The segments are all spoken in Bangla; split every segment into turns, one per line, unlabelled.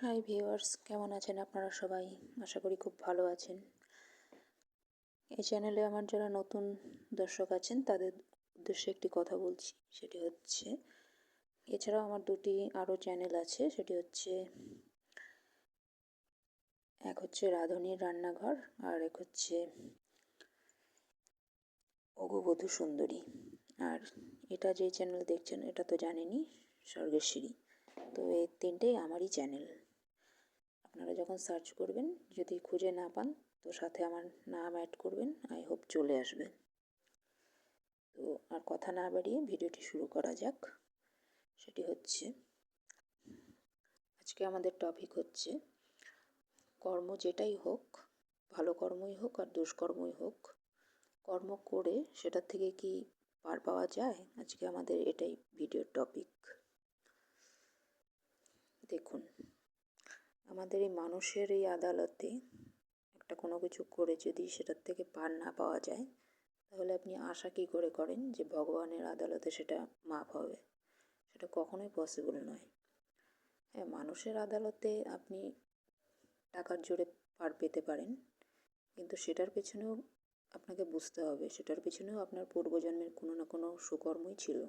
হাই ভিউয়ার্স, কেমন আছেন আপনারা সবাই? আশা করি খুব ভালো আছেন। এই চ্যানেলে আমার যারা নতুন দর্শক আছেন তাদের উদ্দেশ্যে একটি কথা বলছি, সেটি হচ্ছে এছাড়াও আমার দুটি আরও চ্যানেল আছে। সেটি হচ্ছে এক হচ্ছে রাঁধুনির রান্নাঘর আর এক হচ্ছে অগুবধূ সুন্দরী। আর এটা যে চ্যানেল দেখছেন এটা তো জানেনই, স্বর্গেশ্বরী। তো এই তিনটেই আমারই চ্যানেল। আপনারা যখন সার্চ করবেন যদি খুঁজে না পান তো সাথে আমার নাম অ্যাড করবেন, আই হোপ চলে আসবে। তো আর কথা না বাড়িয়ে ভিডিওটি শুরু করা যাক। সেটি হচ্ছে আজকে আমাদের টপিক হচ্ছে কর্ম যেটাই হোক, ভালো কর্মই হোক আর দুষ্কর্মই হোক, কর্ম করে সেটার থেকে কি পার পাওয়া যায়? আজকে আমাদের এটাই ভিডিওর টপিক। দেখুন, আমাদের এই মানুষের এই আদালতে একটা কোনো কিছু করে যদি সেটার থেকে পার না পাওয়া যায় তাহলে আপনি আশা কী করে করেন যে ভগবানের আদালতে সেটা মাপ হবে? সেটা কখনোই পসিবল নয়। হ্যাঁ, মানুষের আদালতে আপনি টাকার জোরে পার পেতে পারেন, কিন্তু সেটার পেছনেও আপনাকে বুঝতে হবে, সেটার পেছনেও আপনার পূর্বজন্মের কোনো না কোনো সুকর্মই ছিল।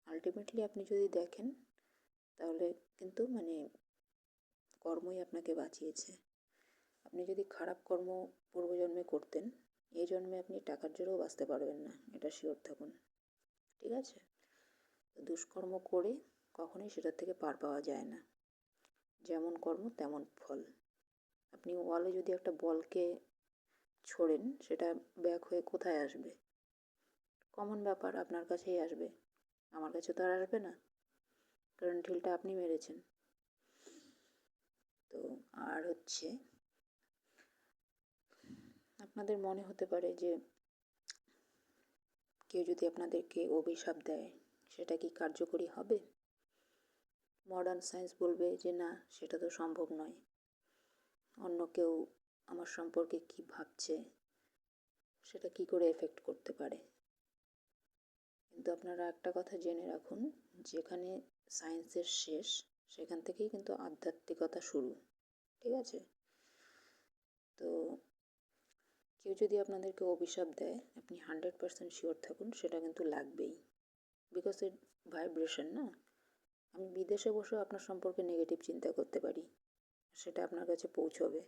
আলটিমেটলি আপনি যদি দেখেন তাহলে কিন্তু কর্মই আপনাকে বাঁচিয়েছে। আপনি যদি খারাপ কর্ম পূর্বজন্মে করতেন, এই জন্মে আপনি টাকার জোরেও বাঁচতে পারবেন না, এটা শিওর থাকুন। ঠিক আছে? তো দুষ্কর্ম করে কখনোই সেটার থেকে পার পাওয়া যায় না। যেমন কর্ম তেমন ফল। আপনি ওয়ালে যদি একটা বলকে ছোড়েন, সেটা ব্যাক হয়ে কোথায় আসবে? কমন ব্যাপার, আপনার কাছেই আসবে। আমার কাছে তো আর আসবে না, কারণ ঢিলটা আপনি মেরেছেন। তো আর হচ্ছে, আপনাদের মনে হতে পারে যে কেউ যদি আপনাদেরকে অভিশাপ দেয় সেটা কি কার্যকরী হবে? মডার্ন সায়েন্স বলবে যে না, সেটা তো সম্ভব নয়। অন্য কেউ আমার সম্পর্কে কি ভাবছে সেটা কি করে এফেক্ট করতে পারে? কিন্তু আপনারা একটা কথা জেনে রাখুন, যেখানে সায়েন্সের শেষ সেখান থেকেই কিন্তু আধ্যাত্মিকতা শুরু। ঠিক আছে? তো কেউ যদি আপনাদেরকে অভিশাপ দেয়, আপনি 100% শিওর থাকুন সেটা কিন্তু লাগবেই। বিকজ ইট ভাইব্রেশন না। আমি বিদেশে বসেও আপনার সম্পর্কে নেগেটিভ চিন্তা করতে পারি, সেটা আপনার কাছে পৌঁছবে।